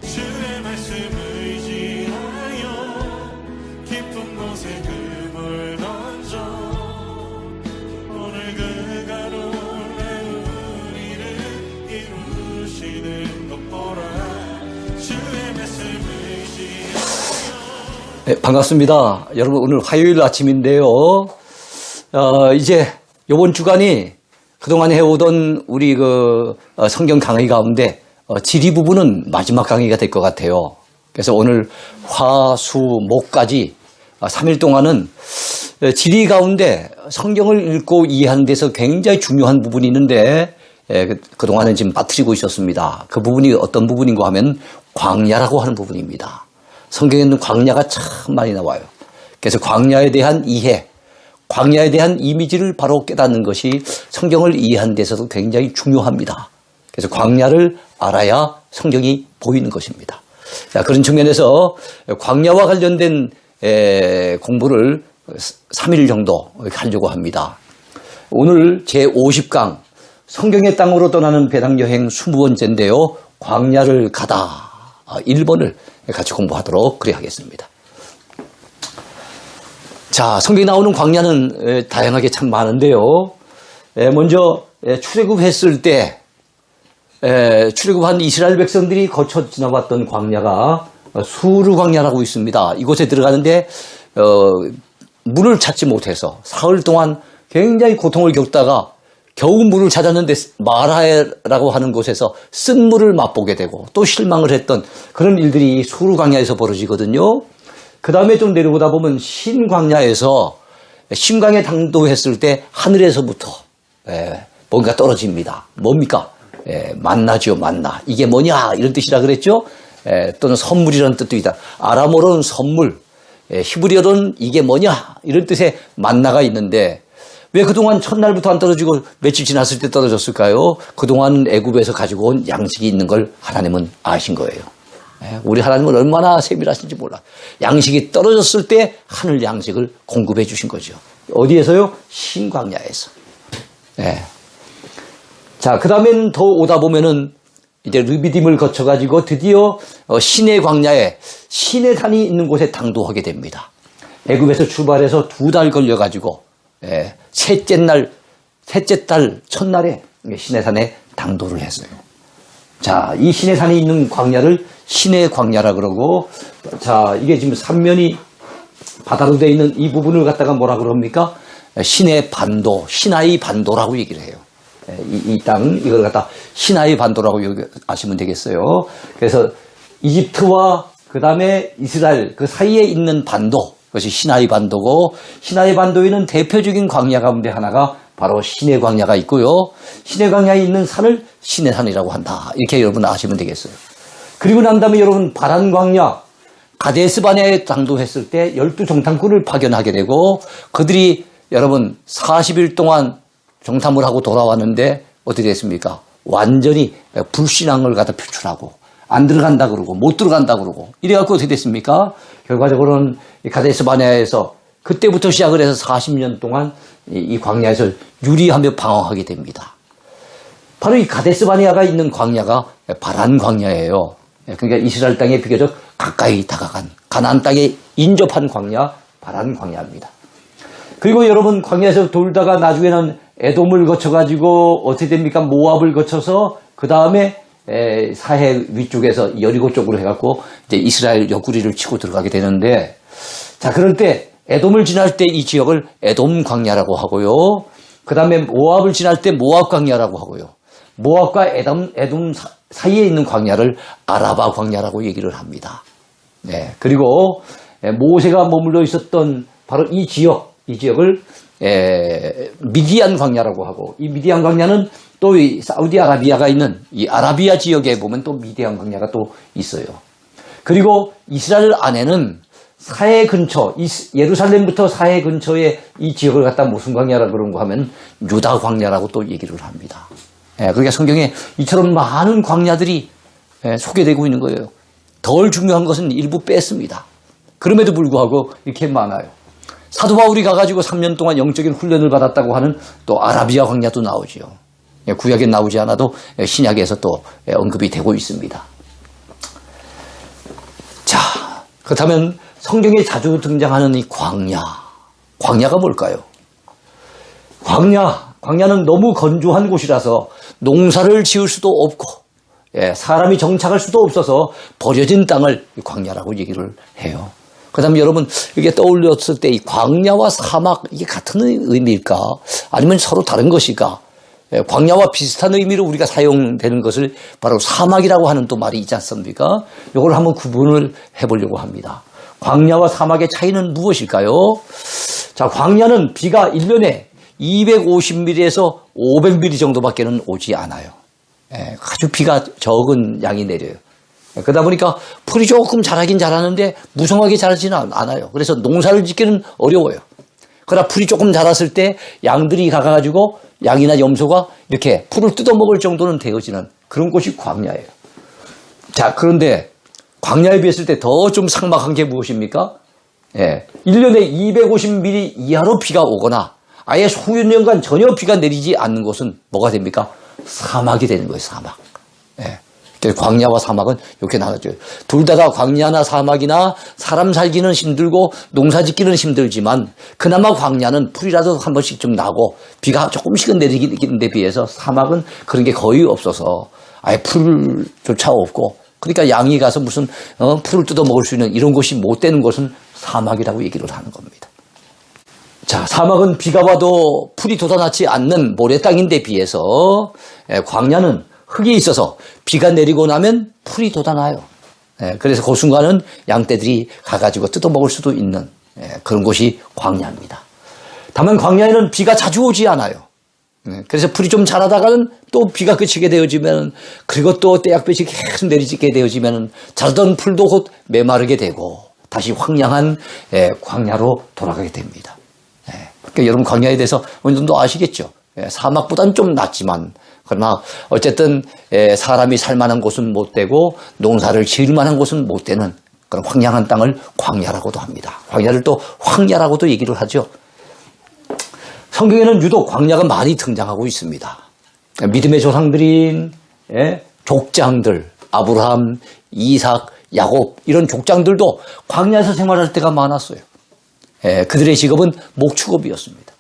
주의 말씀을 의지하여 깊은 곳에 금을 던져 오늘 그가 놀라운 일을 이루시는 것 보라. 주의 말씀을 의지하여. 네, 반갑습니다. 여러분, 오늘 화요일 아침인데요. 이제 이번 주간이 그동안 해오던 우리 성경 강의 가운데 지리 부분은 마지막 강의가 될 것 같아요. 그래서 오늘 화, 수, 목까지 3일 동안은 지리 가운데 성경을 읽고 이해하는 데서 굉장히 중요한 부분이 있는데 그동안은 지금 빠뜨리고 있었습니다. 그 부분이 어떤 부분인가 하면 광야라고 하는 부분입니다. 성경에는 광야가 참 많이 나와요. 그래서 광야에 대한 이해, 광야에 대한 이미지를 바로 깨닫는 것이 성경을 이해하는 데서도 굉장히 중요합니다. 그래서 광야를 알아야 성경이 보이는 것입니다. 자, 그런 측면에서 광야와 관련된 공부를 3일 정도 하려고 합니다. 오늘 제50강 성경의 땅으로 떠나는 배당여행 20번째인데요. 광야를 가다 1번을 같이 공부하도록 그래 하겠습니다. 자, 성경에 나오는 광야는 다양하게 참 많은데요. 먼저 출애굽했을 때 출애굽한 이스라엘 백성들이 거쳐 지나왔던 광야가 수르 광야라고 있습니다. 이곳에 들어가는데 물을 찾지 못해서 사흘 동안 굉장히 고통을 겪다가 겨우 물을 찾았는데 마라라고 하는 곳에서 쓴 물을 맛보게 되고 또 실망을 했던 그런 일들이 수르 광야에서 벌어지거든요. 그 다음에 좀 내려오다 보면 신광야에서 신광에 당도했을 때 하늘에서부터 뭔가 떨어집니다. 뭡니까? 만나죠, 만나. 이게 뭐냐? 이런 뜻이라 그랬죠? 또는 선물이라는 뜻도 있다. 아람어로는 선물, 히브리어로는 이게 뭐냐? 이런 뜻의 만나가 있는데 왜 그동안 첫날부터 안 떨어지고 며칠 지났을 때 떨어졌을까요? 그동안 애굽에서 가지고 온 양식이 있는 걸 하나님은 아신 거예요. 우리 하나님은 얼마나 세밀하신지 몰라. 양식이 떨어졌을 때 하늘 양식을 공급해 주신 거죠. 어디에서요? 신광야에서. 자, 그 다음엔 더 오다 보면은 이제 르비딤을 거쳐가지고 드디어 시내 광야에 시내산이 있는 곳에 당도하게 됩니다. 애굽에서 출발해서 2달 걸려가지고 셋째 달 첫날에 시내산에 당도를 했어요. 자, 이 시내산이 있는 광야를 시내 광야라 그러고, 자, 이게 지금 삼면이 바다로 되어 있는 이 부분을 갖다가 뭐라 그럽니까? 시내 반도, 시나이 반도라고 얘기를 해요. 이 땅, 이걸 갖다 시나이 반도라고 아시면 되겠어요. 그래서 이집트와 그 다음에 이스라엘 그 사이에 있는 반도, 그것이 시나이 반도고, 시나이 반도에는 대표적인 광야 가운데 하나가 바로 시내 광야가 있고요. 시내 광야에 있는 산을 시내산이라고 한다. 이렇게 여러분 아시면 되겠어요. 그리고 난 다음에 여러분 바란 광야, 가데스 바네아에 당도했을 때 12정탐꾼을 파견하게 되고 그들이 여러분 40일 동안 정탐을 하고 돌아왔는데 어떻게 됐습니까? 완전히 불신앙을 갖다 표출하고 안 들어간다 그러고 못 들어간다 그러고 이래갖고 어떻게 됐습니까? 결과적으로는 가데스 바네아에서 그때부터 시작을 해서 40년 동안 이 광야에서 유리하며 방황하게 됩니다. 바로 이 가데스 바네아가 있는 광야가 바란 광야예요. 그러니까 이스라엘 땅에 비교적 가까이 다가간 가나안 땅에 인접한 광야, 바란 광야입니다. 그리고 여러분 광야에서 돌다가 나중에는 에돔을 거쳐가지고 어떻게 됩니까? 모압을 거쳐서 그 다음에 사해 위쪽에서 여리고 쪽으로 해갖고 이제 이스라엘 옆구리를 치고 들어가게 되는데, 자, 그럴 때 에돔을 지날 때 이 지역을 에돔 광야라고 하고요. 그 다음에 모압을 지날 때 모압 광야라고 하고요. 모압과 에돔 사이에 있는 광야를 아라바 광야라고 얘기를 합니다. 그리고 모세가 머물러 있었던 바로 이 지역을 미디안 광야라고 하고, 이 미디안 광야는 또 이 사우디아라비아가 있는 이 아라비아 지역에 보면 또 미디안 광야가 또 있어요. 그리고 이스라엘 안에는 사해 근처, 예루살렘부터 사해 근처에 이 지역을 갖다 무슨 광야라고 그런가 하면 유다 광야라고 또 얘기를 합니다. 그러니까 성경에 이처럼 많은 광야들이 소개되고 있는 거예요. 덜 중요한 것은 일부 뺐습니다. 그럼에도 불구하고 이렇게 많아요. 사도 바울이 가가지고 3년 동안 영적인 훈련을 받았다고 하는 또 아라비아 광야도 나오죠. 구약에 나오지 않아도 신약에서 또 언급이 되고 있습니다. 자, 그렇다면 성경에 자주 등장하는 이 광야. 광야가 뭘까요? 광야는 너무 건조한 곳이라서 농사를 지을 수도 없고, 사람이 정착할 수도 없어서 버려진 땅을 광야라고 얘기를 해요. 그 다음에 여러분, 이게 떠올렸을 때 이 광야와 사막, 이게 같은 의미일까? 아니면 서로 다른 것일까? 광야와 비슷한 의미로 우리가 사용되는 것을 바로 사막이라고 하는 또 말이 있지 않습니까? 이걸 한번 구분을 해보려고 합니다. 광야와 사막의 차이는 무엇일까요? 자, 광야는 비가 1년에 250mm에서 500mm 정도밖에는 오지 않아요. 아주 비가 적은 양이 내려요. 그러다 보니까 풀이 조금 자라긴 자라는데 무성하게 자라지는 않아요. 그래서 농사를 짓기는 어려워요. 그러나 풀이 조금 자랐을 때 양들이 가가지고 양이나 염소가 이렇게 풀을 뜯어먹을 정도는 되어지는 그런 곳이 광야예요. 자, 그런데 광야에 비했을 때 더 좀 삭막한 게 무엇입니까? 1년에 250mm 이하로 비가 오거나 아예 수십 년간 전혀 비가 내리지 않는 곳은 뭐가 됩니까? 사막이 되는 거예요, 사막. 광야와 사막은 이렇게 나눠져요. 둘 다 광야나 사막이나 사람 살기는 힘들고 농사 짓기는 힘들지만 그나마 광야는 풀이라도 한 번씩 좀 나고 비가 조금씩은 내리는데 비해서 사막은 그런 게 거의 없어서 아예 풀조차 없고 그러니까 양이 가서 무슨 풀을 뜯어 먹을 수 있는 이런 곳이 못 되는 곳은 사막이라고 얘기를 하는 겁니다. 자, 사막은 비가 와도 풀이 돋아나지 않는 모래 땅인데 비해서 광야는 흙이 있어서 비가 내리고 나면 풀이 돋아나요. 그래서 그 순간은 양떼들이 가가지고 뜯어먹을 수도 있는 그런 곳이 광야입니다. 다만 광야에는 비가 자주 오지 않아요. 그래서 풀이 좀 자라다가는 또 비가 그치게 되어지면 그리고 또 떼약볕이 계속 내리게 되어지면 자라던 풀도 곧 메마르게 되고 다시 황량한 광야로 돌아가게 됩니다. 그러니까 여러분 광야에 대해서 어느 정도 아시겠죠? 사막보다는 좀 낫지만 그러나 어쨌든 사람이 살만한 곳은 못 되고 농사를 지을 만한 곳은 못 되는 그런 황량한 땅을 광야라고도 합니다. 광야를 또 황야라고도 얘기를 하죠. 성경에는 유독 광야가 많이 등장하고 있습니다. 믿음의 조상들인 족장들, 아브라함, 이삭, 야곱 이런 족장들도 광야에서 생활할 때가 많았어요. 그들의 직업은 목축업이었습니다.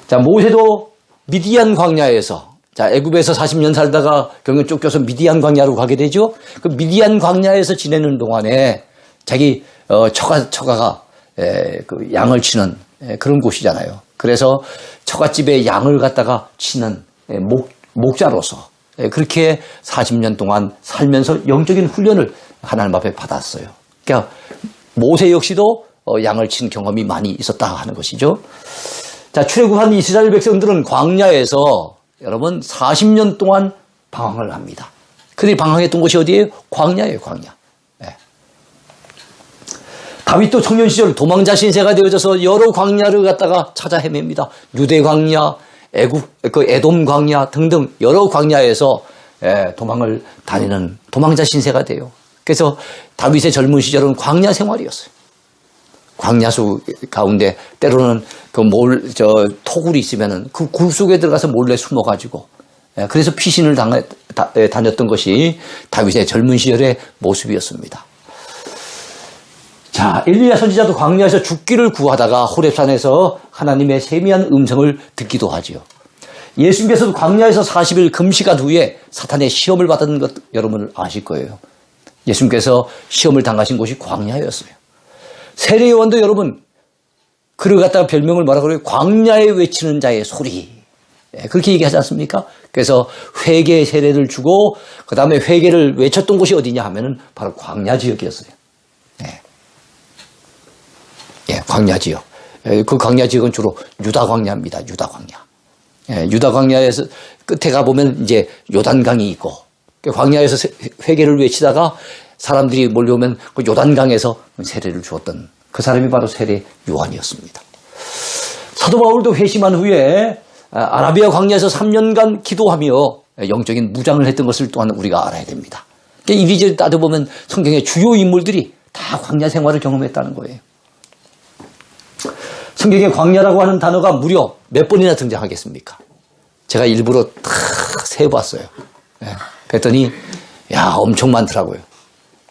자, 모세도 미디안 광야에서 애굽에서 40년 살다가 결국 쫓겨서 미디안 광야로 가게 되죠. 그 미디안 광야에서 지내는 동안에 자기 처가가 그 양을 치는 그런 곳이잖아요. 그래서 처갓집에 양을 갖다가 치는 목자로서 그렇게 40년 동안 살면서 영적인 훈련을 하나님 앞에 받았어요. 그러니까 모세 역시도 양을 친 경험이 많이 있었다 하는 것이죠. 자, 출애굽한 이스라엘 백성들은 광야에서 여러분 40년 동안 방황을 합니다. 그들이 방황했던 곳이 어디예요? 광야예요, 광야. 다윗도 청년 시절 도망자 신세가 되어져서 여러 광야를 갖다가 찾아 헤맵니다. 유대 광야, 에돔 광야 등등 여러 광야에서 도망을 다니는 도망자 신세가 돼요. 그래서 다윗의 젊은 시절은 광야 생활이었어요. 광야수 가운데 때로는 토굴이 있으면은 그 굴 속에 들어가서 몰래 숨어가지고 그래서 피신을 다녔던 것이 다윗의 젊은 시절의 모습이었습니다. 자, 엘리야 선지자도 광야에서 죽기를 구하다가 호렙산에서 하나님의 세미한 음성을 듣기도 하지요. 예수님께서도 광야에서 40일 금식한 후에 사탄의 시험을 받은 것 여러분 아실 거예요. 예수님께서 시험을 당하신 곳이 광야였어요. 세례 요한도 여러분 그를 갖다가 별명을 뭐라 그래요? 광야에 외치는 자의 소리. 그렇게 얘기하지 않습니까? 그래서 회개 세례를 주고 그 다음에 회개를 외쳤던 곳이 어디냐 하면은 바로 광야 지역이었어요. 광야 지역. 그 광야 지역은 주로 유다 광야입니다. 유다 광야. 유다 광야에서 끝에 가보면 이제 요단강이 있고 광야에서 회개를 외치다가 사람들이 몰려오면 그 요단강에서 세례를 주었던 그 사람이 바로 세례 요한이었습니다. 사도 바울도 회심한 후에 아라비아 광야에서 3년간 기도하며 영적인 무장을 했던 것을 또한 우리가 알아야 됩니다. 이리저리 따져보면 성경의 주요 인물들이 다 광야 생활을 경험했다는 거예요. 성경에 광야라고 하는 단어가 무려 몇 번이나 등장하겠습니까? 제가 일부러 다 세어봤어요. 예. 그랬더니 야 엄청 많더라고요.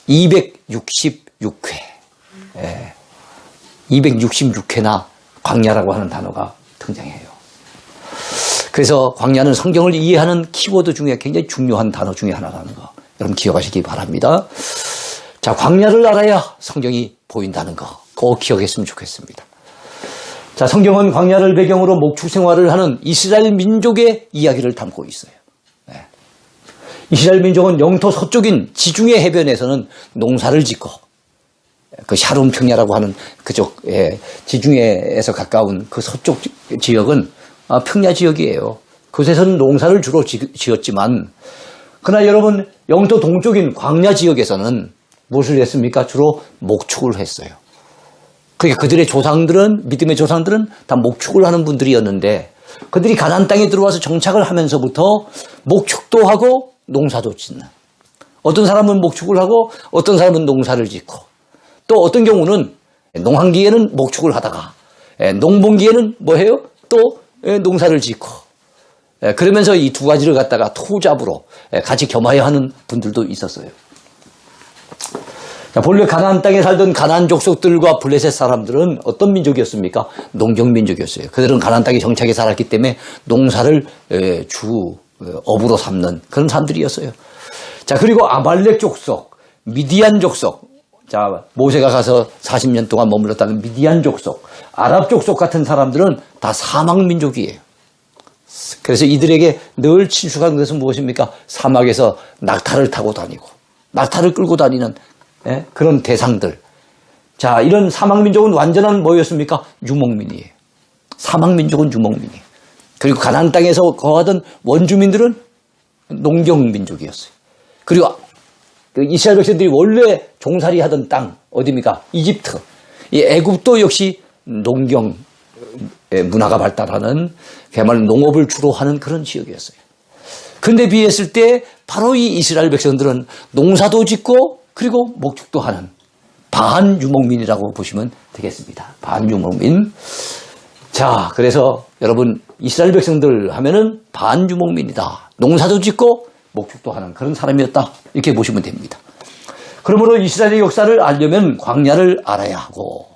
266회. 예. 266회나 광야라고 하는 단어가 등장해요. 그래서 광야는 성경을 이해하는 키워드 중에 굉장히 중요한 단어 중에 하나라는 거 여러분 기억하시기 바랍니다. 자, 광야를 알아야 성경이 보인다는 거 꼭 기억했으면 좋겠습니다. 자, 성경은 광야를 배경으로 목축 생활을 하는 이스라엘 민족의 이야기를 담고 있어요. 네. 이스라엘 민족은 영토 서쪽인 지중해 해변에서는 농사를 짓고 그 샤론 평야라고 하는 그쪽 지중해에서 가까운 그 서쪽 지역은 평야 지역이에요. 그곳에서는 농사를 주로 지었지만 그러나 여러분 영토 동쪽인 광야 지역에서는 무엇을 했습니까? 주로 목축을 했어요. 그러니까 그들의 조상들은 믿음의 조상들은 다 목축을 하는 분들이었는데 그들이 가나안 땅에 들어와서 정착을 하면서부터 목축도 하고 농사도 짓는 어떤 사람은 목축을 하고 어떤 사람은 농사를 짓고 또 어떤 경우는 농한기에는 목축을 하다가 농번기에는 뭐 해요? 또 농사를 짓고 그러면서 이 두 가지를 갖다가 투잡으로 같이 겸하여 하는 분들도 있었어요. 자, 본래 가나안 땅에 살던 가나안 족속들과 블레셋 사람들은 어떤 민족이었습니까? 농경민족이었어요. 그들은 가나안 땅에 정착해 살았기 때문에 농사를 업으로 삼는 그런 사람들이었어요. 자, 그리고 아말렉 족속, 미디안 족속, 자, 모세가 가서 40년 동안 머물렀다는 미디안 족속, 아랍 족속 같은 사람들은 다 사막 민족이에요. 그래서 이들에게 늘 친숙한 것은 무엇입니까? 사막에서 낙타를 타고 다니고, 낙타를 끌고 다니는 그런 대상들. 자, 이런 사막민족은 완전한 뭐였습니까? 유목민이에요. 사막민족은 유목민이에요. 그리고 가나안 땅에서 거하던 원주민들은 농경민족이었어요. 그리고 그 이스라엘 백성들이 원래 종살이 하던 땅, 어디입니까? 이집트. 이 애굽도 역시 농경 문화가 발달하는, 그야말로 농업을 주로 하는 그런 지역이었어요. 그런데 비했을 때 바로 이 이스라엘 백성들은 농사도 짓고 그리고 목축도 하는 반유목민이라고 보시면 되겠습니다. 반유목민. 자, 그래서 여러분 이스라엘 백성들 하면은 반유목민이다. 농사도 짓고 목축도 하는 그런 사람이었다. 이렇게 보시면 됩니다. 그러므로 이스라엘의 역사를 알려면 광야를 알아야 하고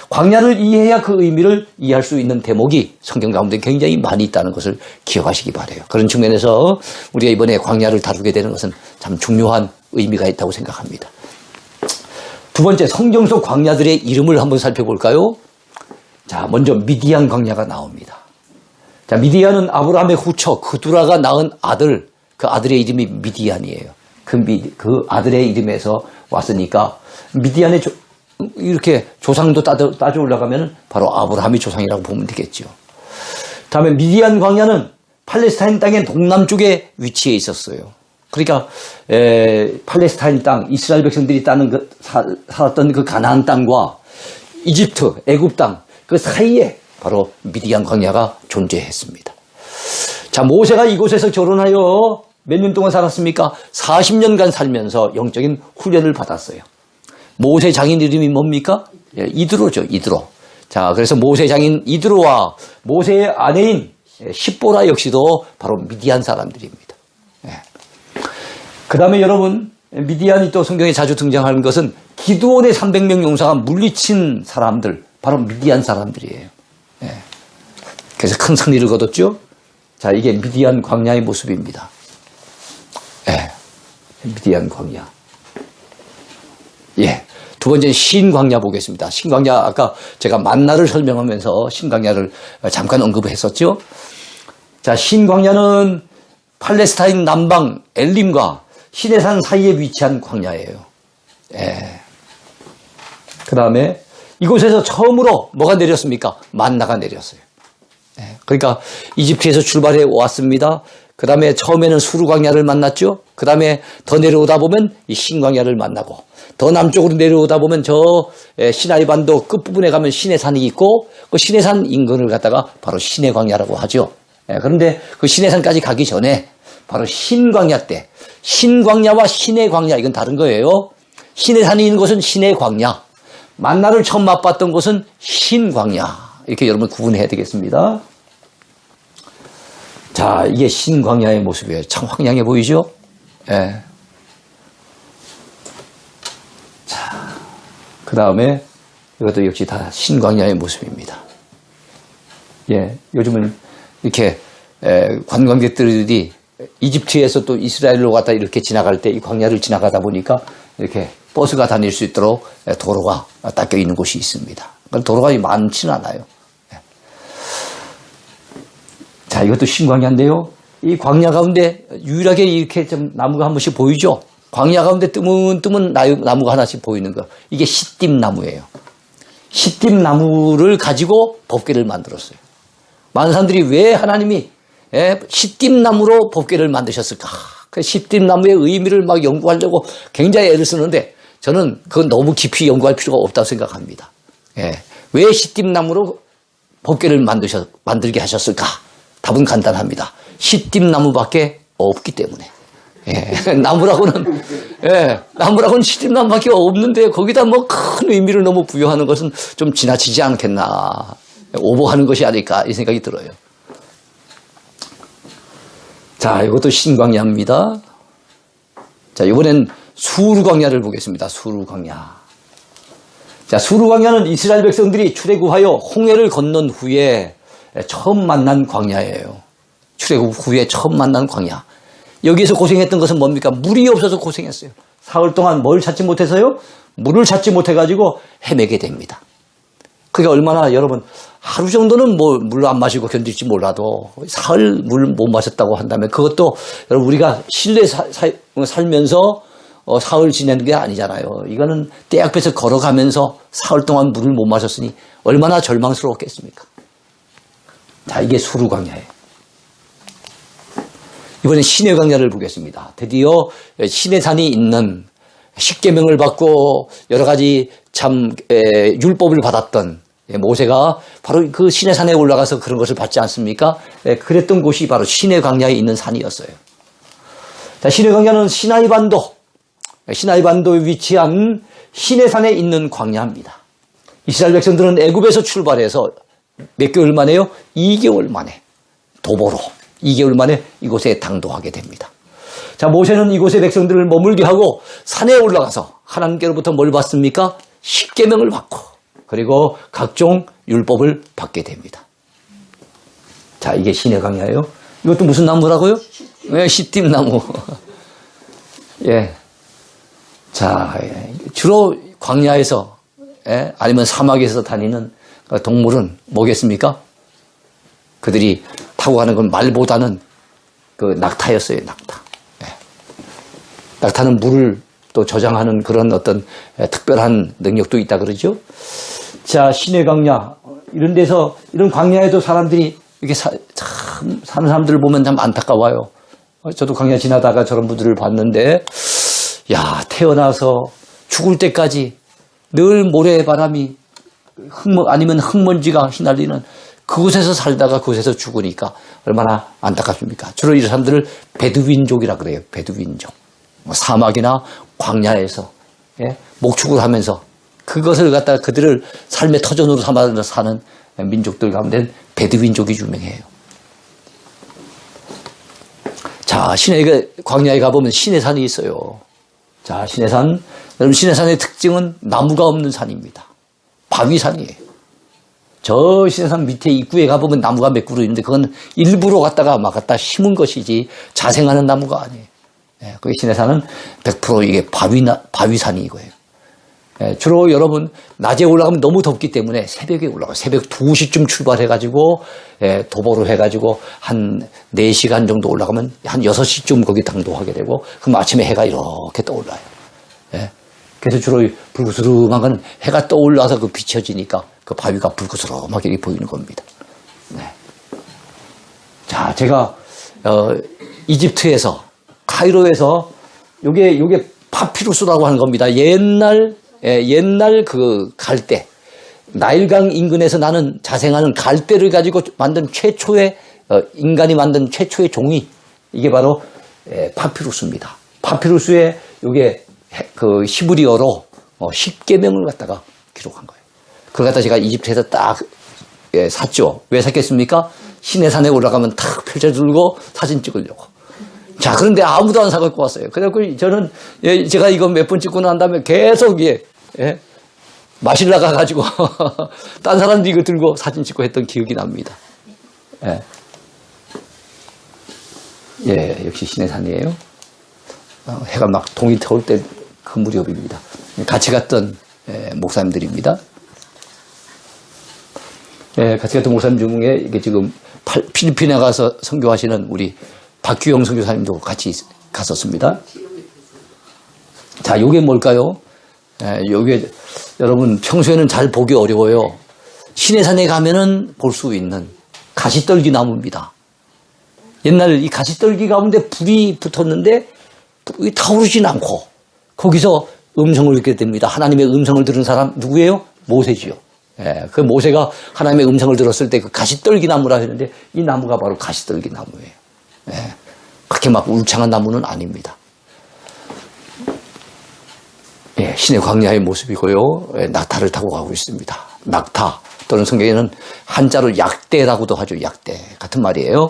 광야를 이해해야 그 의미를 이해할 수 있는 대목이 성경 가운데 굉장히 많이 있다는 것을 기억하시기 바라요. 그런 측면에서 우리가 이번에 광야를 다루게 되는 것은 참 중요한 의미가 있다고 생각합니다. 두 번째, 성경 속 광야들의 이름을 한번 살펴볼까요? 자, 먼저 미디안 광야가 나옵니다. 자, 미디안은 아브라함의 후처 그두라가 낳은 아들, 그 아들의 이름이 미디안이에요. 그 아들의 이름에서 왔으니까 미디안의 이렇게 조상도 따져 올라가면 바로 아브라함의 조상이라고 보면 되겠죠. 다음에 미디안 광야는 팔레스타인 땅의 동남쪽에 위치해 있었어요. 그러니까 팔레스타인 땅, 이스라엘 백성들이 살았던 그 가나안 땅과 이집트, 애굽 땅 그 사이에 바로 미디안 광야가 존재했습니다. 자, 모세가 이곳에서 결혼하여 몇 년 동안 살았습니까? 40년간 살면서 영적인 훈련을 받았어요. 모세 장인 이름이 뭡니까? 이드로죠, 이드로. 자, 그래서 모세 장인 이드로와 모세의 아내인 십보라 역시도 바로 미디안 사람들입니다. 그 다음에 여러분, 미디안이 또 성경에 자주 등장하는 것은 기드온의 300명 용사가 물리친 사람들, 바로 미디안 사람들이에요. 그래서 큰 승리를 거뒀죠. 자, 이게 미디안 광야의 모습입니다. 미디안 광야. 두 번째는 신광야 보겠습니다. 신광야, 아까 제가 만나를 설명하면서 신광야를 잠깐 언급했었죠. 자, 신광야는 팔레스타인 남방 엘림과 시내산 사이에 위치한 광야예요. 그 다음에 이곳에서 처음으로 뭐가 내렸습니까? 만나가 내렸어요. 그러니까 이집트에서 출발해 왔습니다. 그 다음에 처음에는 수르 광야를 만났죠. 그 다음에 더 내려오다 보면 이 신광야를 만나고 더 남쪽으로 내려오다 보면 저 시나이 반도 끝부분에 가면 시내산이 있고 그 시내산 인근을 갖다가 바로 시내광야라고 하죠. 그런데 그 시내산까지 가기 전에 바로 신광야 때 신광야와 시내광야 이건 다른 거예요. 시내산이 있는 곳은 시내광야, 만나를 처음 맛봤던 곳은 신광야. 이렇게 여러분 구분해야 되겠습니다. 자, 이게 신광야의 모습이에요. 참 황량해 보이죠? 예. 자, 그 다음에 이것도 역시 다 신광야의 모습입니다. 예, 요즘은 이렇게 관광객들이 이집트에서 또 이스라엘로 갔다 이렇게 지나갈 때 이 광야를 지나가다 보니까 이렇게 버스가 다닐 수 있도록 도로가 닦여 있는 곳이 있습니다. 도로가 많지는 않아요. 자, 이것도 신광야인데요. 이 광야 가운데 유일하게 이렇게 좀 나무가 한 번씩 보이죠? 광야 가운데 뜨문뜨문 나무가 하나씩 보이는 거. 이게 시띠나무예요. 시띠나무를 가지고 법궤를 만들었어요. 많은 사람들이 왜 하나님이 시띠나무로 법궤를 만드셨을까? 그 시띠나무의 의미를 막 연구하려고 굉장히 애를 쓰는데 저는 그건 너무 깊이 연구할 필요가 없다고 생각합니다. 왜 시띠나무로 법궤를 만들게 하셨을까? 답은 간단합니다. 시띠나무밖에 없기 때문에. 나무라고는 시띠나무밖에 없는데 거기다 뭐 큰 의미를 너무 부여하는 것은 좀 지나치지 않겠나. 오버하는 것이 아닐까 이 생각이 들어요. 자, 이것도 신광야입니다. 자, 이번엔 수르광야를 보겠습니다. 수르광야. 자, 수르광야는 이스라엘 백성들이 출애굽하여 홍해를 건넌 후에 처음 만난 광야예요. 출애굽 후에 처음 만난 광야. 여기에서 고생했던 것은 뭡니까? 물이 없어서 고생했어요. 사흘 동안 뭘 찾지 못해서요? 물을 찾지 못해가지고 헤매게 됩니다. 그게 얼마나 여러분 하루 정도는 뭐 물 안 마시고 견딜지 몰라도 사흘 물 못 마셨다고 한다면 그것도 여러분 우리가 실내 살면서 사흘 지내는 게 아니잖아요. 이거는 떼 앞에서 걸어가면서 사흘 동안 물을 못 마셨으니 얼마나 절망스러웠겠습니까? 자, 이게 수르광야예요. 이번엔 시내광야를 보겠습니다. 드디어 시내산이 있는 십계명을 받고 여러 가지 참 율법을 받았던 모세가 바로 그 시내산에 올라가서 그런 것을 받지 않습니까? 그랬던 곳이 바로 시내광야에 있는 산이었어요. 자, 시내광야는 시나이반도에 위치한 시내산에 있는 광야입니다. 이스라엘 백성들은 애굽에서 출발해서 몇 개월 만에요? 2개월 만에 도보로 2개월 만에 이곳에 당도하게 됩니다. 자, 모세는 이곳에 백성들을 머물게 하고 산에 올라가서 하나님께로부터 뭘 받습니까? 십계명을 받고 그리고 각종 율법을 받게 됩니다. 자, 이게 시내광야예요. 이것도 무슨 나무라고요? 시띠나무. 예. 자, 주로 광야에서 아니면 사막에서 다니는 동물은 뭐겠습니까? 그들이 타고 가는 건 말보다는 그 낙타였어요, 낙타. 낙타는 물을 또 저장하는 그런 어떤 특별한 능력도 있다 그러죠. 자, 시내광야 이런 데서 이런 광야에도 사람들이 이렇게 참 사는 사람들을 보면 참 안타까워요. 저도 광야 지나다가 저런 분들을 봤는데, 야, 태어나서 죽을 때까지 늘 모래바람이 아니면 흙먼지가 휘날리는 그곳에서 살다가 그곳에서 죽으니까 얼마나 안타깝습니까? 주로 이 사람들을 베두윈족이라 그래요. 베두윈족. 사막이나 광야에서 목축을 하면서 그것을 갖다가 그들을 삶의 터전으로 삼아서 사는 민족들 가운데 베두윈족이 유명해요. 자, 광야에 가보면 시내산이 있어요. 자, 시내산. 여러분, 시내산의 특징은 나무가 없는 산입니다. 바위산이에요. 저 시내산 밑에 입구에 가보면 나무가 몇 그루 있는데 그건 일부러 갖다가 심은 것이지 자생하는 나무가 아니에요. 그 시내산은 100% 이게 바위산이 이거예요. 주로 여러분 낮에 올라가면 너무 덥기 때문에 새벽에 올라가요. 새벽 2시쯤 출발해가지고 도보로 해가지고 한 4시간 정도 올라가면 한 6시쯤 거기 당도하게 되고 그럼 아침에 해가 이렇게 떠올라요. 그래서 주로 불그스름한 건 해가 떠올라서 그 비춰지니까 그 바위가 불그스름하게 보이는 겁니다. 자, 제가 이집트에서 카이로에서 요게 파피루스라고 하는 겁니다. 옛날 그 갈대, 나일강 인근에서 나는 자생하는 갈대를 가지고 만든 최초의 인간이 만든 최초의 종이 이게 바로 파피루스입니다. 파피루스에 요게 그 히브리어로 10계명을 갖다가 기록한 거예요. 그걸 갖다 제가 이집트에서 딱 샀죠. 왜 샀겠습니까? 시내산에 올라가면 탁 펼쳐들고 사진 찍으려고. 자, 그런데 아무도 안 사갖고 왔어요. 그래갖고 저는, 제가 이거 몇 번 찍고 난 다음에 계속, 마실라 가가지고, 딴 사람도 이거 들고 사진 찍고 했던 기억이 납니다. 역시 시내산이에요. 해가 막 동이 태울 때 그 무렵입니다. 같이 갔던 목사님들입니다. 같이 갔던 목사님 중에 이게 지금 필리핀에 가서 선교하시는 우리 박규영 선교사님도 같이 갔었습니다. 자, 요게 뭘까요? 요게 여러분 평소에는 잘 보기 어려워요. 시내산에 가면은 볼 수 있는 가시떨기 나무입니다. 옛날 이 가시떨기 가운데 불이 붙었는데 불이 타오르진 않고 거기서 음성을 듣게 됩니다. 하나님의 음성을 들은 사람 누구예요? 모세지요. 그 모세가 하나님의 음성을 들었을 때 그 가시떨기 나무라 했는데 이 나무가 바로 가시떨기 나무예요. 그렇게 막 울창한 나무는 아닙니다. 신의 광야의 모습이고요. 낙타를 타고 가고 있습니다. 낙타 또는 성경에는 한자로 약대라고도 하죠. 약대 같은 말이에요.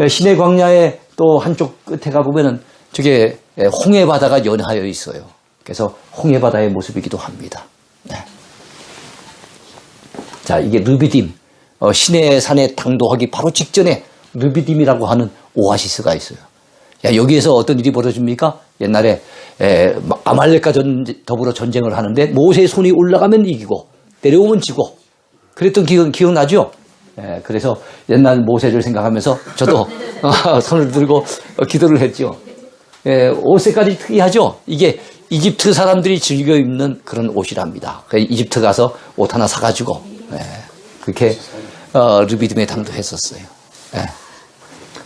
신의 광야의 또 한쪽 끝에 가보면은 저게 홍해바다가 연하여 있어요. 그래서 홍해바다의 모습이기도 합니다. 자, 이게 르비딤, 시내산에 당도하기 바로 직전에 르비딤이라고 하는 오아시스가 있어요. 여기에서 어떤 일이 벌어집니까? 옛날에 아말렉과 더불어 전쟁을 하는데 모세의 손이 올라가면 이기고 내려오면 지고 그랬던 기억나죠? 그래서 옛날 모세를 생각하면서 저도 손을 들고 기도를 했죠. 옷 색깔이 특이하죠? 이게 이집트 사람들이 즐겨 입는 그런 옷이랍니다. 이집트 가서 옷 하나 사가지고 그렇게 르비딤에 당도했었어요.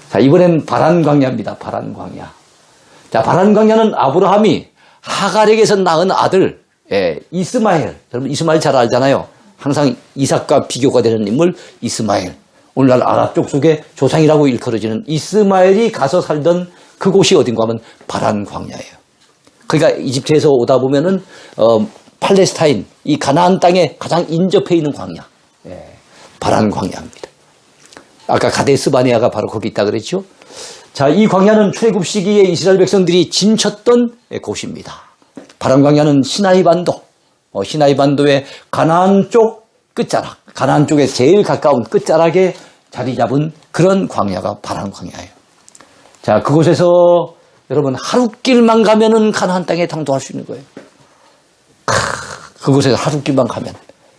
자, 이번엔 바란 광야입니다. 바란 광야. 자, 바란 광야는 아브라함이 하갈에게서 낳은 아들 이스마엘. 여러분 이스마엘 잘 알잖아요. 항상 이삭과 비교가 되는 인물 이스마엘. 오늘날 아랍 쪽 속에 조상이라고 일컬어지는 이스마엘이 가서 살던 그곳이 어딘가 하면 바란 광야예요. 그러니까 이집트에서 오다 보면은 팔레스타인 이 가나안 땅에 가장 인접해 있는 광야. 바란 광야입니다. 아까 가데스 바네아가 바로 거기 있다 그랬죠. 자, 이 광야는 출애굽 시기에 이스라엘 백성들이 진쳤던 곳입니다. 바란 광야는 시나이 반도, 시나이 반도의 가나안 쪽 끝자락, 가나안 쪽에 제일 가까운 끝자락에 자리 잡은 그런 광야가 바란 광야예요. 자, 그곳에서 여러분 하룻길만 가면은 가나안 땅에 당도할 수 있는 거예요. 그곳에서 하룻길만 가면.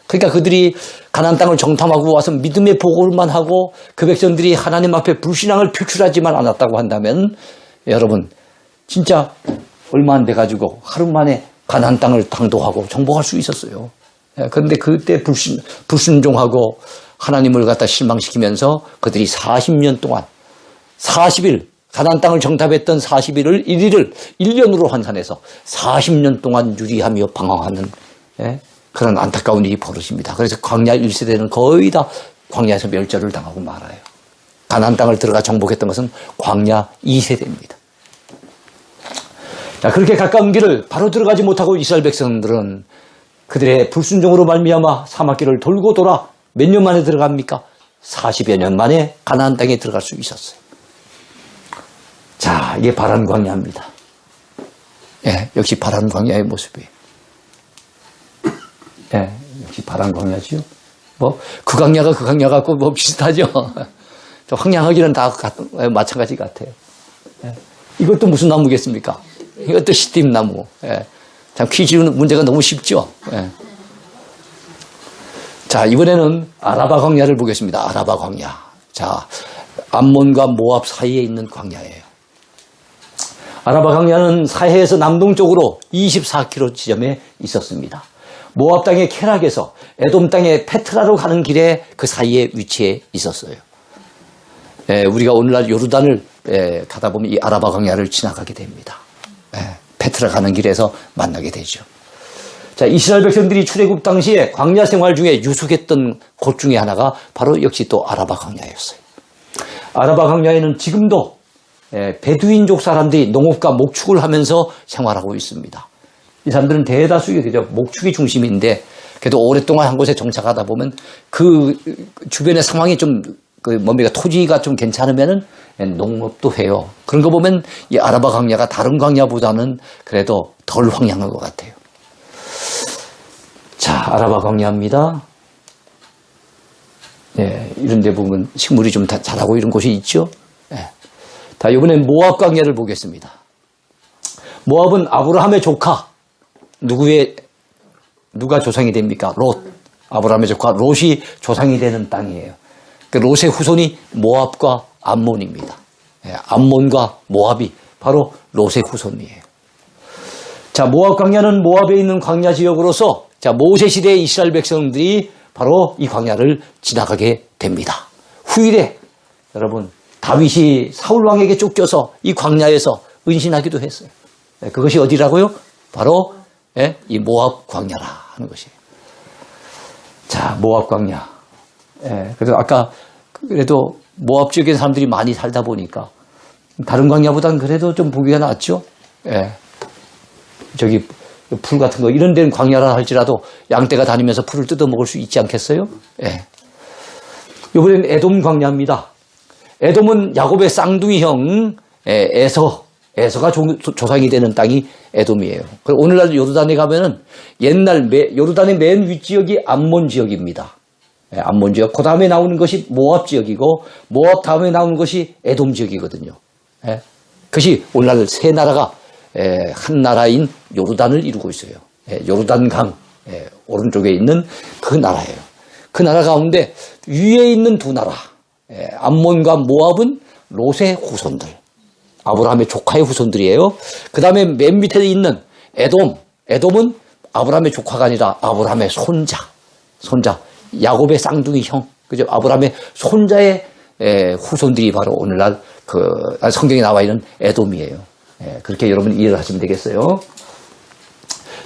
그러니까 그들이 가나안 땅을 정탐하고 와서 믿음의 보고만 하고 그 백성들이 하나님 앞에 불신앙을 표출하지만 않았다고 한다면 여러분 진짜 얼마 안 돼가지고 하루 만에 가나안 땅을 당도하고 정복할 수 있었어요. 그런데 그때 불순종하고 하나님을 갖다 실망시키면서 그들이 40년 동안 40일 가나안 땅을 정탐했던 40일을 1일을 1년으로 환산해서 40년 동안 유리하며 방황하는 그런 안타까운 일이 벌어집니다. 그래서 광야 1세대는 거의 다 광야에서 멸절을 당하고 말아요. 가나안 땅을 들어가 정복했던 것은 광야 2세대입니다. 자, 그렇게 가까운 길을 바로 들어가지 못하고 이스라엘 백성들은 그들의 불순종으로 말미암아 사막길을 돌고 돌아 몇 년 만에 들어갑니까? 40여 년 만에 가나안 땅에 들어갈 수 있었어요. 자, 이게 바란 광야입니다. 역시 바란 광야의 모습이에요. 역시 바란 광야지요. 그 광야가 그 광야 같고 비슷하죠. 황량하기는 다 마찬가지 같아요. 이것도 무슨 나무겠습니까? 이것도 시딤나무. 참 퀴즈 문제가 너무 쉽죠. 자, 이번에는 아라바 광야를 보겠습니다. 아라바 광야. 자, 암몬과 모압 사이에 있는 광야예요. 아라바 광야는 사해에서 남동쪽으로 24km 지점에 있었습니다. 모압 땅의 케락에서 에돔 땅의 페트라로 가는 길에 그 사이에 위치해 있었어요. 우리가 오늘날 요르단을 가다 보면 이 아라바 광야를 지나가게 됩니다. 페트라 가는 길에서 만나게 되죠. 자, 이스라엘 백성들이 출애굽 당시에 광야 생활 중에 유숙했던 곳 중에 하나가 바로 역시 또 아라바 광야였어요. 아라바 광야에는 지금도 베두인족 사람들이 농업과 목축을 하면서 생활하고 있습니다. 이 사람들은 대다수가 그죠. 목축이 중심인데 그래도 오랫동안 한 곳에 정착하다 보면 그 주변의 상황이 좀 그 뭡니까 토지가 좀 괜찮으면은 농업도 해요. 그런 거 보면 이 아라바 광야가 다른 광야보다는 그래도 덜 황량한 것 같아요. 자, 아라바 광야입니다. 예, 이런 데 보면 식물이 좀 다 자라고 이런 곳이 있죠. 예. 자, 이번엔 모압 광야를 보겠습니다. 모압은 아브라함의 조카. 누가 조상이 됩니까? 롯. 아브라함의 조카 롯이 조상이 되는 땅이에요. 그 롯의 후손이 모압과 암몬입니다. 예, 암몬과 모압이 바로 롯의 후손이에요. 자, 모압 광야는 모압에 있는 광야 지역으로서 자, 모세 시대의 이스라엘 백성들이 바로 이 광야를 지나가게 됩니다. 후일에 여러분 다윗이 사울 왕에게 쫓겨서 이 광야에서 은신하기도 했어요. 예, 그것이 어디라고요? 바로 예, 이 모압 광야라 하는 것이에요. 자, 모압 광야. 예, 그래서 아까 그래도 모압 지역에 사람들이 많이 살다 보니까 다른 광야보다는 그래도 좀 보기가 낫죠. 예. 저기 풀 같은 거 이런 데는 광야라 할지라도 양떼가 다니면서 풀을 뜯어 먹을 수 있지 않겠어요? 예. 이번엔 에돔 광야입니다. 에돔은 야곱의 쌍둥이형 에서가 조상이 되는 땅이 에돔이에요. 그리고 오늘날 요르단에 가면은 옛날 요르단의 맨 윗지역이 암몬 지역입니다. 예, 암몬 지역. 그 다음에 나오는 것이 모압 지역이고 모압 다음에 나오는 것이 에돔 지역이거든요. 예. 그것이 오늘날 세 나라가 한 나라인 요르단을 이루고 있어요. 요르단강 오른쪽에 있는 그 나라예요. 그 나라 가운데 위에 있는 두 나라 암몬과 모압은 롯의 후손들, 아브라함의 조카의 후손들이에요. 그 다음에 맨 밑에 있는 에돔은 아브라함의 조카가 아니라 아브라함의 손자 야곱의 쌍둥이 형, 그죠? 아브라함의 손자의 후손들이 바로 오늘날 그 성경에 나와 있는 에돔이에요. 그렇게 여러분 이해를 하시면 되겠어요.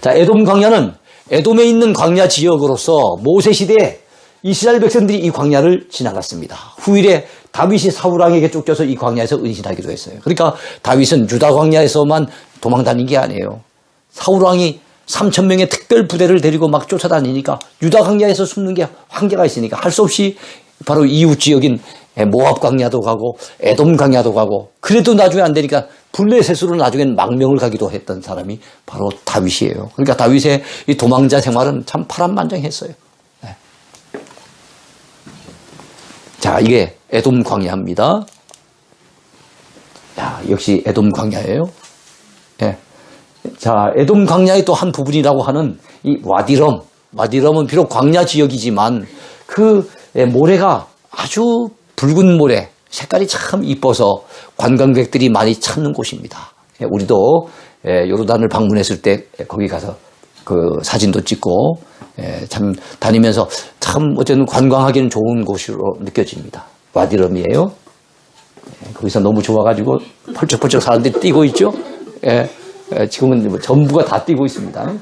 자, 에돔 광야는 에돔에 있는 광야 지역으로서 모세 시대에 이스라엘 백성들이 이 광야를 지나갔습니다. 후일에 다윗이 사울 왕에게 쫓겨서 이 광야에서 은신하기도 했어요. 그러니까 다윗은 유다 광야에서만 도망 다닌 게 아니에요. 사울 왕이 3,000명의 특별 부대를 데리고 막 쫓아다니니까 유다 광야에서 숨는 게 한계가 있으니까 할 수 없이 바로 이웃 지역인 모압 광야도 가고 에돔 광야도 가고 그래도 나중에 안 되니까 블레셋으로 나중엔 망명을 가기도 했던 사람이 바로 다윗이에요. 그러니까 다윗의 이 도망자 생활은 참 파란만장했어요. 네. 자, 이게 에돔 광야입니다. 야, 역시 에돔 광야예요. 네. 자, 에돔 광야의 또 한 부분이라고 하는 이 와디럼은 비록 광야 지역이지만 그 모래가 아주 붉은 모래, 색깔이 참 이뻐서 관광객들이 많이 찾는 곳입니다. 우리도 요르단을 방문했을 때 거기 가서 그 사진도 찍고 참 다니면서 참 어쨌든 관광하기는 좋은 곳으로 느껴집니다. 와디럼이에요. 거기서 너무 좋아가지고 펄쩍펄쩍 사람들이 뛰고 있죠. 지금은 뭐 전부가 다 뛰고 있습니다.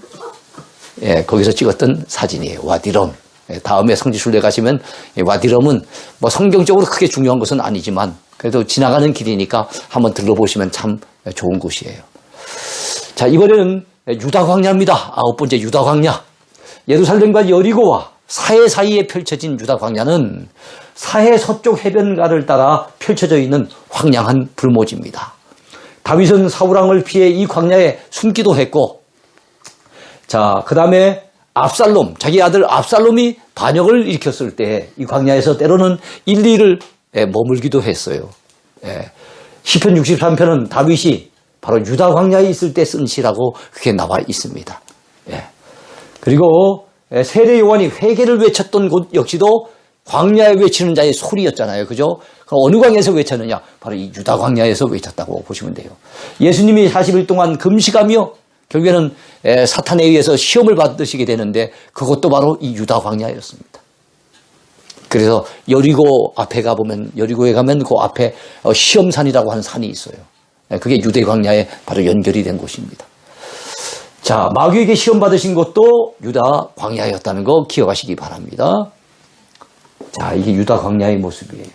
거기서 찍었던 사진이에요. 와디럼. 다음에 성지순례 가시면 와디럼은 뭐 성경적으로 크게 중요한 것은 아니지만 그래도 지나가는 길이니까 한번 들러보시면 참 좋은 곳이에요. 자, 이번에는 유다 광야입니다. 9번째 유다 광야. 예루살렘과 여리고와 사해 사이에 펼쳐진 유다 광야는 사해 서쪽 해변가를 따라 펼쳐져 있는 황량한 불모지입니다. 다윗은 사울 왕을 피해 이 광야에 숨기도 했고, 자, 그 다음에 자기 아들 압살롬이 반역을 일으켰을 때 이 광야에서 때로는 1, 2를 머물기도 했어요. 시편 63편은 다윗이 바로 유다 광야에 있을 때 쓴 시라고 그게 나와 있습니다. 그리고 세례 요한이 회개를 외쳤던 곳 역시도 광야에 외치는 자의 소리였잖아요. 그죠? 어느 광야에서 외쳤느냐? 바로 이 유다 광야에서 외쳤다고 보시면 돼요. 예수님이 40일 동안 금식하며 결국에는 사탄에 의해서 시험을 받으시게 되는데 그것도 바로 이 유다 광야였습니다. 그래서 여리고 앞에 가보면 여리고에 가면 그 앞에 시험산이라고 하는 산이 있어요. 그게 유대 광야에 바로 연결이 된 곳입니다. 자, 마귀에게 시험 받으신 것도 유다 광야였다는 거 기억하시기 바랍니다. 자, 이게 유다 광야의 모습이에요.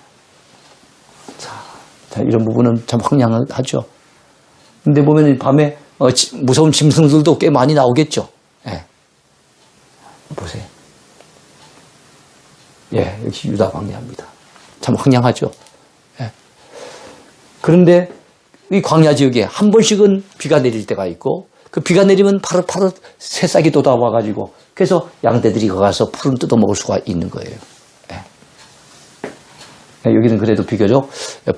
자, 이런 부분은 참 황량하죠. 근데 보면 밤에 무서운 짐승들도 꽤 많이 나오겠죠. 보세요. 역시 유다 광야입니다. 참 황량하죠. 예. 그런데 이 광야 지역에 한 번씩은 비가 내릴 때가 있고 그 비가 내리면 파릇파릇 새싹이 돋아와가지고 그래서 양떼들이 가서 풀을 뜯어먹을 수가 있는 거예요. 예. 여기는 그래도 비교적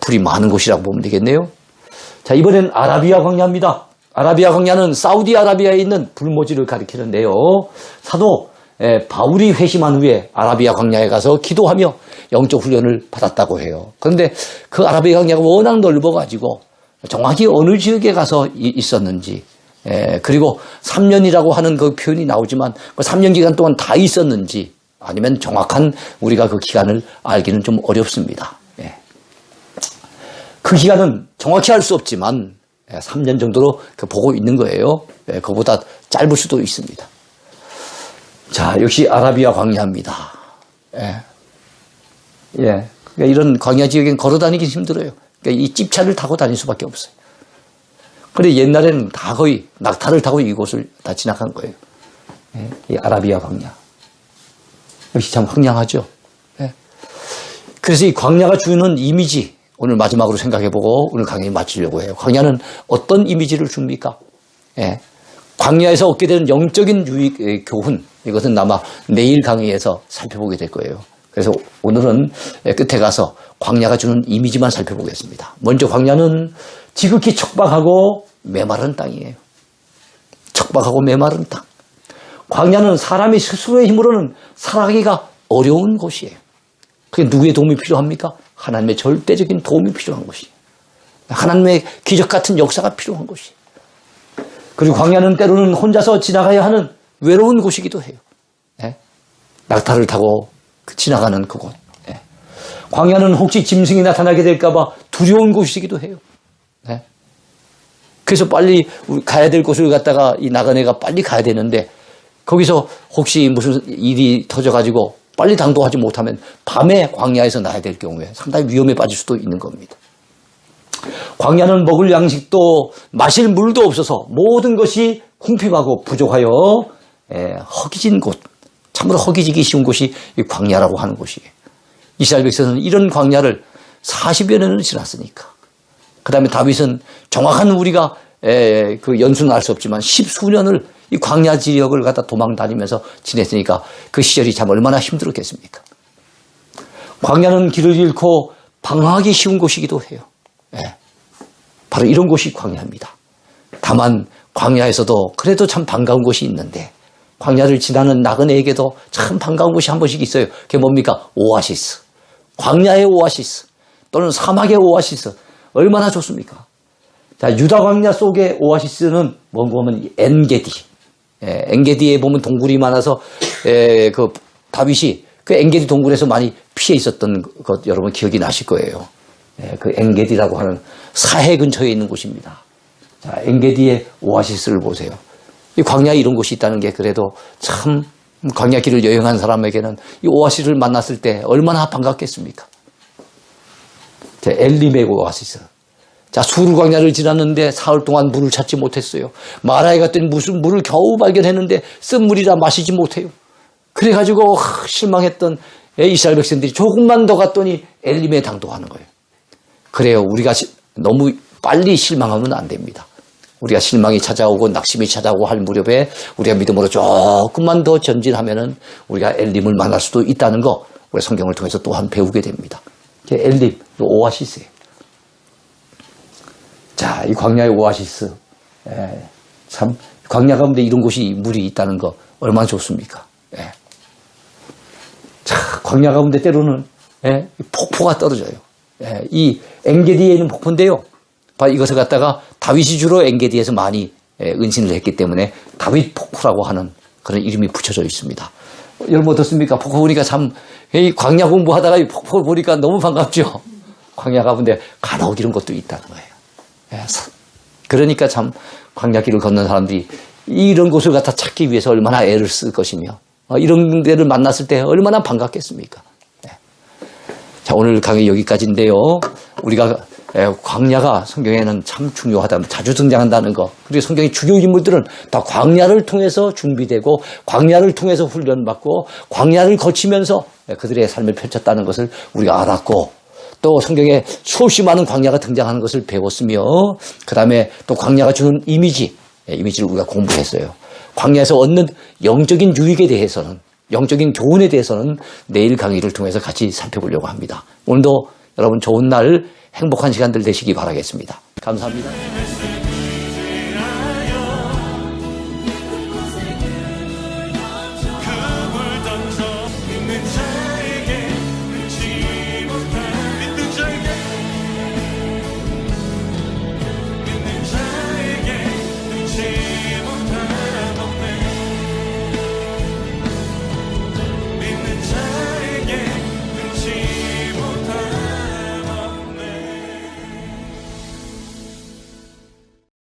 풀이 많은 곳이라고 보면 되겠네요. 자, 이번엔 아라비아 광야입니다. 아라비아 광야는 사우디아라비아에 있는 불모지를 가리키는데요. 사도 바울이 회심한 후에 아라비아 광야에 가서 기도하며 영적 훈련을 받았다고 해요. 그런데 그 아라비아 광야가 워낙 넓어가지고 정확히 어느 지역에 가서 있었는지, 그리고 3년이라고 하는 그 표현이 나오지만 그 3년 기간 동안 다 있었는지 아니면 정확한 우리가 그 기간을 알기는 좀 어렵습니다. 그 기간은 정확히 알 수 없지만 3년 정도로 보고 있는 거예요. 그보다 짧을 수도 있습니다. 자, 역시 아라비아 광야입니다. 그러니까 이런 광야 지역엔 걸어 다니기 힘들어요. 그러니까 이 찝차를 타고 다닐 수밖에 없어요. 그런데 옛날에는 다 거의 낙타를 타고 이곳을 다 지나간 거예요. 이 아라비아 광야. 역시 참 황량하죠. 그래서 이 광야가 주는 이미지, 오늘 마지막으로 생각해보고 오늘 강의 마치려고 해요. 광야는 어떤 이미지를 줍니까? 광야에서 얻게 되는 영적인 유익, 교훈, 이것은 아마 내일 강의에서 살펴보게 될 거예요. 그래서 오늘은 끝에 가서 광야가 주는 이미지만 살펴보겠습니다. 먼저 광야는 지극히 척박하고 메마른 땅이에요. 척박하고 메마른 땅. 광야는 사람이 스스로의 힘으로는 살아가기가 어려운 곳이에요. 그게 누구의 도움이 필요합니까? 하나님의 절대적인 도움이 필요한 곳이에요. 하나님의 기적 같은 역사가 필요한 곳이에요. 그리고 광야는 때로는 혼자서 지나가야 하는 외로운 곳이기도 해요. 낙타를 타고 지나가는 그곳. 광야는 혹시 짐승이 나타나게 될까봐 두려운 곳이기도 해요. 그래서 빨리 가야 될 곳을 갖다가 이 나그네가 빨리 가야 되는데 거기서 혹시 무슨 일이 터져가지고 빨리 당도하지 못하면 밤에 광야에서 나야 될 경우에 상당히 위험에 빠질 수도 있는 겁니다. 광야는 먹을 양식도 마실 물도 없어서 모든 것이 궁핍하고 부족하여 허기진 곳, 참으로 허기지기 쉬운 곳이 이 광야라고 하는 곳이에요. 이스라엘 백성은 이런 광야를 40여 년을 지났으니까. 그 다음에 다윗은 정확한 우리가 그 연수는 알 수 없지만 10수년을 이 광야 지역을 갖다 도망 다니면서 지냈으니까 그 시절이 참 얼마나 힘들었겠습니까? 광야는 길을 잃고 방황하기 쉬운 곳이기도 해요. 바로 이런 곳이 광야입니다. 다만 광야에서도 그래도 참 반가운 곳이 있는데 광야를 지나는 나그네에게도 참 반가운 곳이 한 번씩 있어요. 그게 뭡니까? 오아시스. 광야의 오아시스 또는 사막의 오아시스. 얼마나 좋습니까? 자, 유다 광야 속의 오아시스는 뭔가 하면 엔게디. 엔게디에 보면 동굴이 많아서 그 다윗이 그 엔게디 동굴에서 많이 피해 있었던 것 여러분 기억이 나실 거예요. 그 엔게디라고 하는 사해 근처에 있는 곳입니다. 자, 엔게디의 오아시스를 보세요. 이 광야에 이런 곳이 있다는 게 그래도 참 광야길을 여행한 사람에게는 이 오아시스를 만났을 때 얼마나 반갑겠습니까? 자, 엘림의 오아시스. 자, 수르 광야를 지났는데 사흘 동안 물을 찾지 못했어요. 마라에 갔더니 무슨 물을 겨우 발견했는데 쓴 물이라 마시지 못해요. 그래가지고 실망했던 이스라엘 백성들이 조금만 더 갔더니 엘림에 당도하는 거예요. 그래요. 우리가 너무 빨리 실망하면 안 됩니다. 우리가 실망이 찾아오고 낙심이 찾아오고 할 무렵에 우리가 믿음으로 조금만 더 전진하면은 우리가 엘림을 만날 수도 있다는 거 우리 성경을 통해서 또한 배우게 됩니다. 엘림, 오아시스예요. 자, 이 광야의 오아시스. 참, 광야 가운데 이런 곳이 물이 있다는 거 얼마나 좋습니까? 자, 광야 가운데 때로는 폭포가 떨어져요. 이 엔게디에 있는 폭포인데요. 이것을 갖다가 다윗이 주로 엔게디에서 많이 은신을 했기 때문에 다윗 폭포라고 하는 그런 이름이 붙여져 있습니다. 여러분 어떻습니까? 폭포 보니까 참, 이 광야 공부하다가 이 폭포 보니까 너무 반갑죠? 광야 가운데 간혹 이런 것도 있다는 거예요. 그러니까 참 광야길을 걷는 사람들이 이런 곳을 갖다 찾기 위해서 얼마나 애를 쓸 것이며 이런 데를 만났을 때 얼마나 반갑겠습니까? 자, 오늘 강의 여기까지인데요. 우리가 광야가 성경에는 참 중요하다. 자주 등장한다는 거. 그리고 성경의 주요 인물들은 다 광야를 통해서 준비되고 광야를 통해서 훈련받고 광야를 거치면서 그들의 삶을 펼쳤다는 것을 우리가 알았고 또 성경에 수없이 많은 광야가 등장하는 것을 배웠으며 그 다음에 또 광야가 주는 이미지를 우리가 공부했어요. 광야에서 얻는 영적인 유익에 대해서는 영적인 교훈에 대해서는 내일 강의를 통해서 같이 살펴보려고 합니다. 오늘도 여러분 좋은 날 행복한 시간들 되시기 바라겠습니다. 감사합니다.